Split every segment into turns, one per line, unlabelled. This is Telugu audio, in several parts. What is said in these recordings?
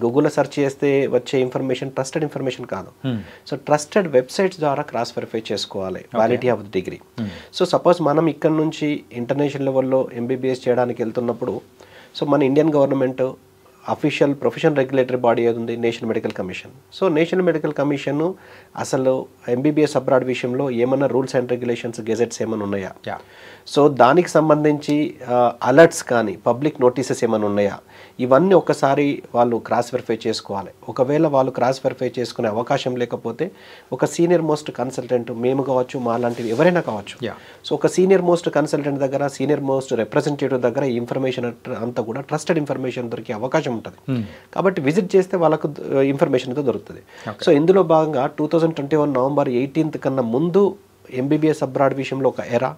గూగుల్లో సెర్చ్ చేస్తే వచ్చే ఇన్ఫర్మేషన్ ట్రస్టెడ్ ఇన్ఫర్మేషన్ కాదు. సో ట్రస్టెడ్ వెబ్సైట్స్ ద్వారా క్రాస్ వెరిఫై చేసుకోవాలి validity of the degree. So suppose మనం ఇక్కడ నుంచి ఇంటర్నేషనల్ లెవెల్లో ఎంబీబీఎస్ చేయడానికి వెళ్తున్నప్పుడు సో మన Indian government official professional regulatory body ఏది ఉంది, national medical commission. So national medical commission అసలు ఎంబీబీఎస్ అబ్రాడ్ విషయంలో ఏమన్నా రూల్స్ అండ్ రెగ్యులేషన్స్ గెజెట్స్ ఏమైనా ఉన్నాయా, సో దానికి సంబంధించి అలర్ట్స్ కానీ పబ్లిక్ నోటీసెస్ ఏమైనా ఉన్నాయా, ఇవన్నీ ఒకసారి వాళ్ళు క్రాస్ వెరిఫై చేసుకోవాలి. ఒకవేళ వాళ్ళు క్రాస్ వెరిఫై చేసుకునే అవకాశం లేకపోతే ఒక సీనియర్ మోస్ట్ కన్సల్టెంట్, మేము కావచ్చు మా లాంటివి ఎవరైనా కావచ్చు, సో ఒక సీనియర్ మోస్ట్ కన్సల్టెంట్ దగ్గర, సీనియర్ మోస్ట్ రిప్రజెంటేటివ్ దగ్గర ఈ ఇన్ఫర్మేషన్ అంతా కూడా ట్రస్టెడ్ ఇన్ఫర్మేషన్ దొరికే అవకాశం ఉంటుంది. కాబట్టి విజిట్ చేస్తే వాళ్ళకు ఇన్ఫర్మేషన్ అయితే దొరుకుతుంది. సో ఇందులో భాగంగా 2021 నవంబర్ 18 కన్నా ముందు ఎంబీబీఎస్ అబ్రాడ్ విషయంలో ఒక ఎరా,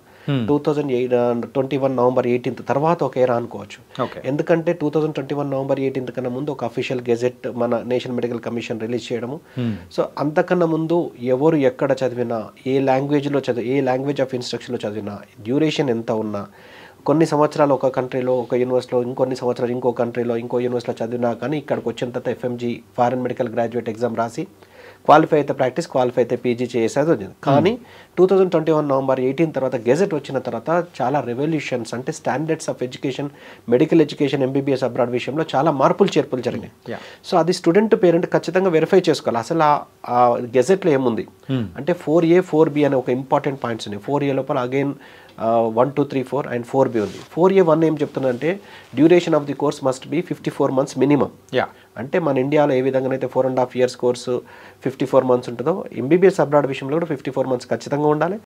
2021 నవంబర్ 18 తర్వాత ఒక ఎరా అనుకోవచ్చు. ఎందుకంటే 2021 నవంబర్ 18 కన్నా ముందు ఒక అఫీషియల్ గెజెట్ మన నేషనల్ మెడికల్ కమిషన్ రిలీజ్ చేయడము. సో అంతకన్నా ముందు ఎవరు ఎక్కడ చదివినా, ఏ లాంగ్వేజ్లో ఏ లాంగ్వేజ్ ఆఫ్ ఇన్స్ట్రక్షన్లో చదివినా, డ్యూరేషన్ ఎంత ఉన్నా, కొన్ని సంవత్సరాలు ఒక కంట్రీలో ఒక యూనివర్సిటీలో, ఇంకొన్ని సంవత్సరాలు ఇంకో కంట్రీలో ఇంకో యూనివర్సిటీలో చదివినా కానీ ఇక్కడికి వచ్చిన తర్వాత FMG foreign medical graduate exam రాసి క్వాలిఫై అయితే ప్రాక్టీస్, క్వాలిఫై అయితే పీజీ చేసేది వచ్చింది. కానీ 2021 నవంబర్ 18 తర్వాత గెజెట్ వచ్చిన తర్వాత చాలా రెవల్యూషన్స్ అంటే standards of education, medical education MBBS abroad విషయంలో చాలా మార్పులు చేర్పులు జరిగినాయి. సో అది స్టూడెంట్ పేరెంట్ ఖచ్చితంగా వెరిఫై చేసుకోవాలి అసలు ఆ గెజెట్లో ఏముంది అంటే 4A 4B అనే ఒక ఇంపార్టెంట్ పాయింట్స్ ఉన్నాయి. 4A లోపల అగైన్ 1, 2, 3, 4 అండ్ 4B ఉంది. 4A1 ఏం చెప్తుందంటే duration of the course must be 54 months minimum. అంటే మన ఇండియాలో ఏ విధంగానైతే 4.5 years కోర్సు 54 months ఉంటుందో ఎంబీబీఎస్ అబ్రాడ్ విషయంలో కూడా 54 months ఖచ్చితంగా ఉండాలి.